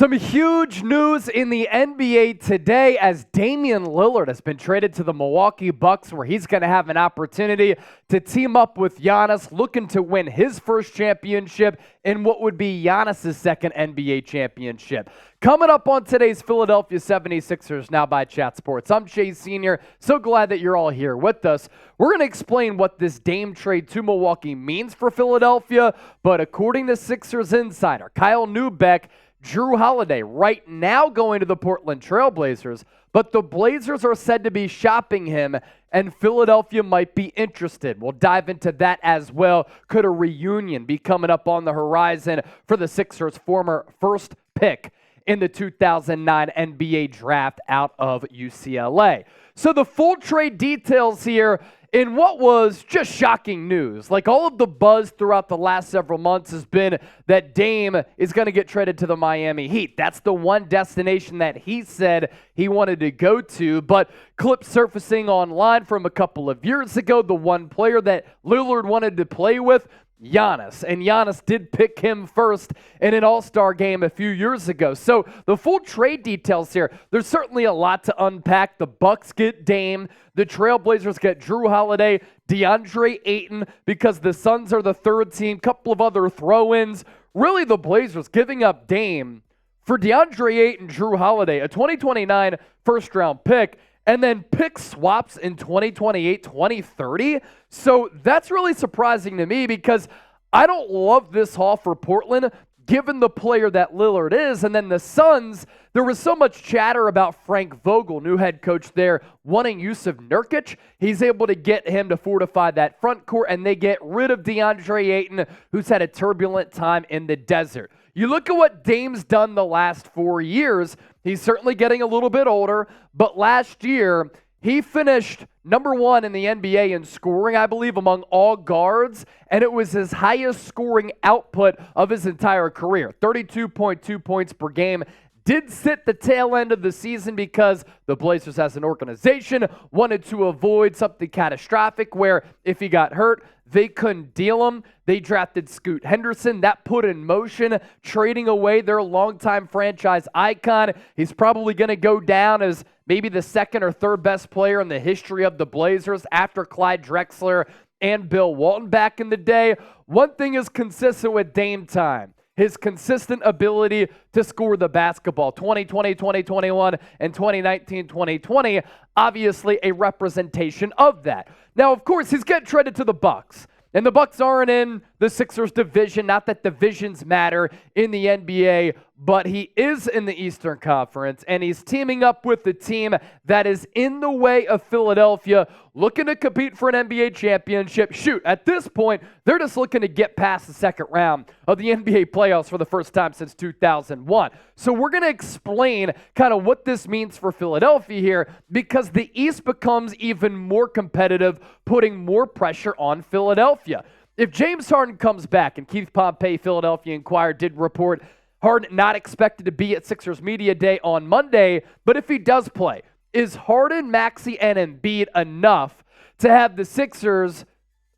Some huge news in the NBA today as Damian Lillard has been traded to the Milwaukee Bucks, where he's going to have an opportunity to team up with Giannis, looking to win his first championship in what would be Giannis' second NBA championship. Coming up on today's Philadelphia 76ers Now by Chat Sports. I'm Chase Sr. So glad that you're all here with us. We're going to explain what this Dame trade to Milwaukee means for Philadelphia, but according to Sixers insider Kyle Neubeck, Jrue Holiday right now going to the Portland Trail Blazers, but the Blazers are said to be shopping him, and Philadelphia might be interested. We'll dive into that as well. Could a reunion be coming up on the horizon for the Sixers' former first pick in the 2009 NBA draft out of UCLA? So the full trade details here in what was just shocking news. Like, all of the buzz throughout the last several months has been that Dame is going to get traded to the Miami Heat. That's the one destination that he said he wanted to go to. But clips surfacing online from a couple of years ago, the one player that Lillard wanted to play with, Giannis, and Giannis did pick him first in an all-star game a few years ago. So the full trade details here, there's certainly a lot to unpack. The Bucks get Dame, the Trailblazers get Jrue Holiday, DeAndre Ayton, because the Suns are the third team, couple of other throw-ins. Really, the Blazers giving up Dame for DeAndre Ayton, Jrue Holiday, a 2029 first-round pick, and then pick swaps in 2028, 2030. So that's really surprising to me because I don't love this haul for Portland, given the player that Lillard is. And then the Suns, there was so much chatter about Frank Vogel, new head coach there, wanting Jusuf Nurkic. He's able to get him to fortify that front court, and they get rid of DeAndre Ayton, who's had a turbulent time in the desert. You look at what Dame's done the last 4 years, he's certainly getting a little bit older, but last year, he finished number one in the NBA in scoring, I believe, among all guards, and it was his highest scoring output of his entire career, 32.2 points per game. Did sit the tail end of the season because the Blazers as an organization wanted to avoid something catastrophic where if he got hurt, they couldn't deal him. They drafted Scoot Henderson. That put in motion trading away their longtime franchise icon. He's probably going to go down as maybe the second or third best player in the history of the Blazers after Clyde Drexler and Bill Walton back in the day. One thing is consistent with Dame time: his consistent ability to score the basketball. 2020, 2021, and 2019, 2020, obviously a representation of that. Now, of course, he's getting traded to the Bucks. And the Bucks aren't in the Sixers division. Not that divisions matter in the NBA, but he is in the Eastern Conference, and he's teaming up with the team that is in the way of Philadelphia, looking to compete for an NBA championship. Shoot, at this point, they're just looking to get past the second round of the NBA playoffs for the first time since 2001. So we're going to explain kind of what this means for Philadelphia here, because the East becomes even more competitive, putting more pressure on Philadelphia. If James Harden comes back, and Keith Pompey, Philadelphia Inquirer, did report Harden not expected to be at Sixers Media Day on Monday, but if he does play, is Harden, Maxey, and Embiid enough to have the Sixers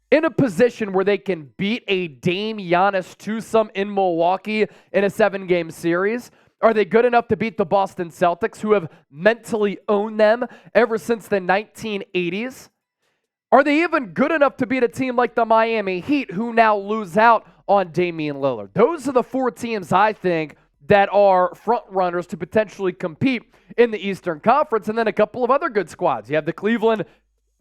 in a position where they can beat a Dame Giannis twosome in Milwaukee in a 7-game series? Are they good enough to beat the Boston Celtics, who have mentally owned them ever since the 1980s? Are they even good enough to beat a team like the Miami Heat, who now lose out on Damian Lillard? Those are the four teams, I think, that are front runners to potentially compete in the Eastern Conference, and then a couple of other good squads. You have the Cleveland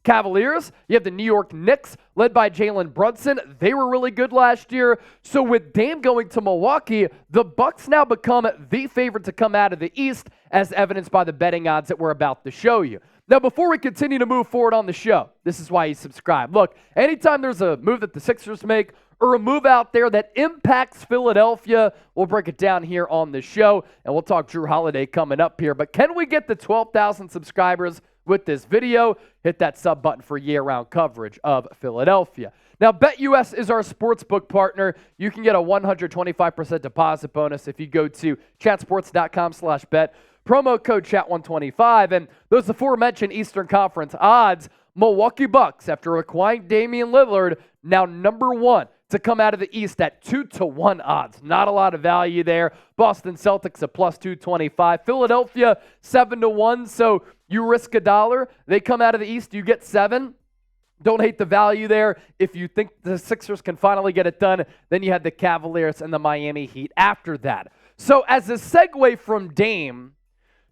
Cavaliers, you have the New York Knicks, led by Jalen Brunson. They were really good last year. So with Dame going to Milwaukee, the Bucks now become the favorite to come out of the East, as evidenced by the betting odds that we're about to show you. Now, before we continue to move forward on the show, this is why you subscribe. Look, anytime there's a move that the Sixers make or a move out there that impacts Philadelphia, we'll break it down here on the show, and we'll talk Jrue Holiday coming up here. But can we get the 12,000 subscribers with this video? Hit that sub button for year-round coverage of Philadelphia. Now, BetUS is our sportsbook partner. You can get a 125% deposit bonus if you go to chatsports.com/bet. Promo code CHAT125, and those aforementioned Eastern Conference odds. Milwaukee Bucks, after acquiring Damian Lillard, now number one. to come out of the East at 2-1 odds. Not a lot of value there. Boston Celtics at plus 225. Philadelphia 7-1, so you risk $1. They come out of the East, you get 7. Don't hate the value there. If you think the Sixers can finally get it done, then you had the Cavaliers and the Miami Heat after that. So as a segue from Dame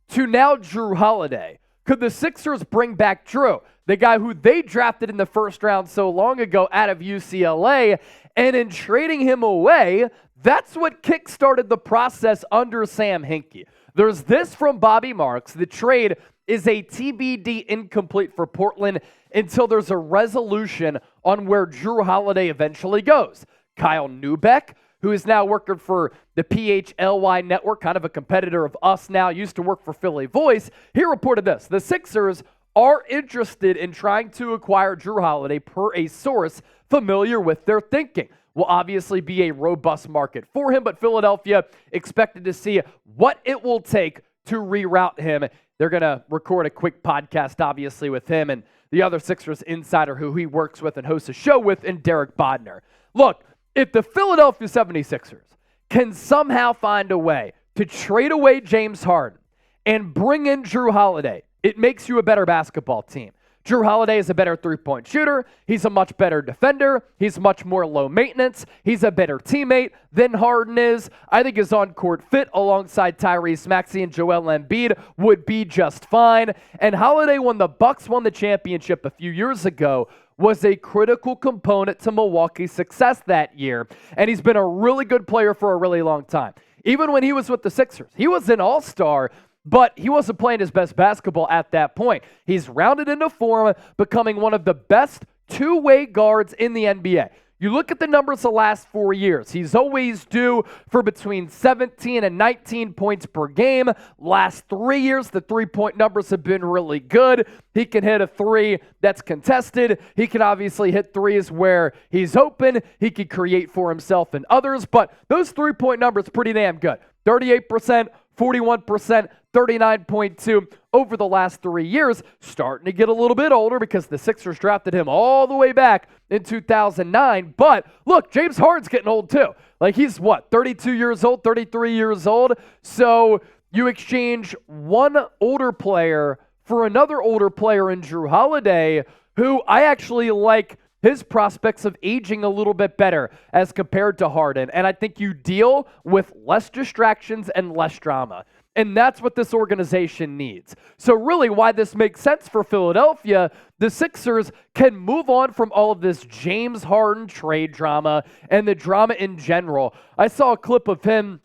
to now Jrue Holiday, could the Sixers bring back Jrue, the guy who they drafted in the first round so long ago out of UCLA, and in trading him away, that's what kickstarted the process under Sam Hinkie. There's this from Bobby Marks. The trade is a TBD incomplete for Portland until there's a resolution on where Jrue Holiday eventually goes. Kyle Neubeck, who is now working for the PHLY network, kind of a competitor of us now, used to work for Philly Voice, he reported this: the Sixers are interested in trying to acquire Jrue Holiday per a source familiar with their thinking. Will obviously be a robust market for him, but Philadelphia expected to see what it will take to reroute him. They're going to record a quick podcast, obviously, with him and the other Sixers insider who he works with and hosts a show with, and Derek Bodner. Look, if the Philadelphia 76ers can somehow find a way to trade away James Harden and bring in Jrue Holiday, it makes you a better basketball team. Jrue Holiday is a better three-point shooter. He's a much better defender. He's much more low maintenance. He's a better teammate than Harden is. I think his on-court fit alongside Tyrese Maxey and Joel Embiid would be just fine. And Holiday, when the Bucks won the championship a few years ago, was a critical component to Milwaukee's success that year. And he's been a really good player for a really long time. Even when he was with the Sixers, he was an all-star, but he wasn't playing his best basketball at that point. He's rounded into form, becoming one of the best two-way guards in the NBA. You look at the numbers the last 4 years. He's always due for between 17 and 19 points per game. Last 3 years, the three-point numbers have been really good. He can hit a three that's contested. He can obviously hit threes where he's open. He can create for himself and others, but those three-point numbers are pretty damn good. 38%, 41%, 39.2 over the last 3 years, starting to get a little bit older because the Sixers drafted him all the way back in 2009. But look, James Harden's getting old too. Like, he's what, 32 years old, 33 years old? So you exchange one older player for another older player in Jrue Holiday, who I actually like his prospects of aging a little bit better as compared to Harden. And I think you deal with less distractions and less drama. And that's what this organization needs. So really, why this makes sense for Philadelphia, the Sixers can move on from all of this James Harden trade drama and the drama in general. I saw a clip of him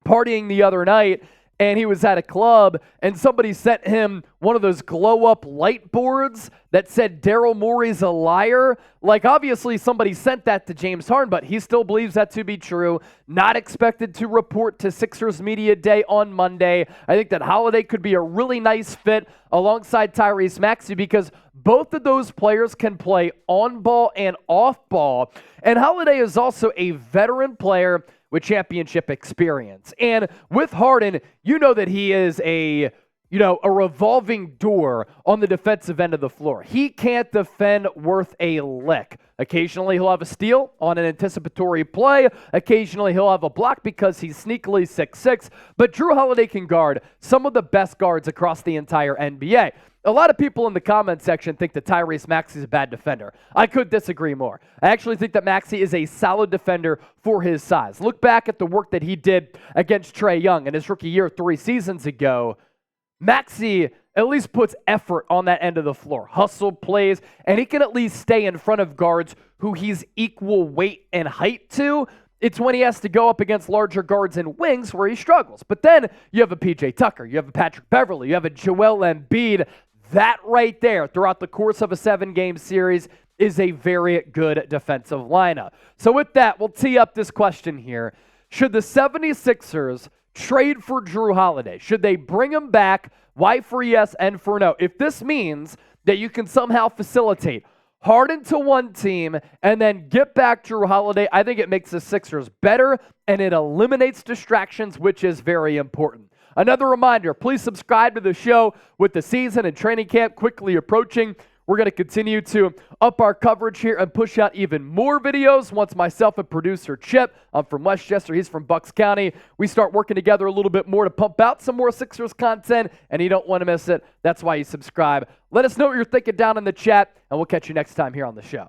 partying the other night, and he was at a club, and somebody sent him one of those glow-up light boards that said Daryl Morey's a liar. Like, obviously, somebody sent that to James Harden, but he still believes that to be true. Not expected to report to Sixers Media Day on Monday. I think that Holiday could be a really nice fit alongside Tyrese Maxey because both of those players can play on ball and off ball. And Holiday is also a veteran player with championship experience. And with Harden, you know that he is a revolving door on the defensive end of the floor. He can't defend worth a lick. Occasionally, he'll have a steal on an anticipatory play. Occasionally, he'll have a block because he's sneakily 6'6". But Jrue Holiday can guard some of the best guards across the entire NBA. A lot of people in the comment section think that Tyrese Maxey is a bad defender. I could disagree more. I actually think that Maxey is a solid defender for his size. Look back at the work that he did against Trae Young in his rookie year 3 seasons ago. Maxey at least puts effort on that end of the floor. Hustle plays, and he can at least stay in front of guards who he's equal weight and height to. It's when he has to go up against larger guards and wings where he struggles. But then you have a PJ Tucker, you have a Patrick Beverley, you have a Joel Embiid. That right there, throughout the course of a 7-game series, is a very good defensive lineup. So with that, we'll tee up this question here. Should the 76ers trade for Jrue Holiday? Should they bring him back? Why for yes and for no? If this means that you can somehow facilitate Harden to one team and then get back Jrue Holiday, I think it makes the Sixers better and it eliminates distractions, which is very important. Another reminder, please subscribe to the show with the season and training camp quickly approaching. we're going to continue to up our coverage here and push out even more videos once myself and producer Chip, I'm from Westchester, he's from Bucks County, we start working together a little bit more to pump out some more Sixers content, and you don't want to miss it. That's why you subscribe. Let us know what you're thinking down in the chat, and we'll catch you next time here on the show.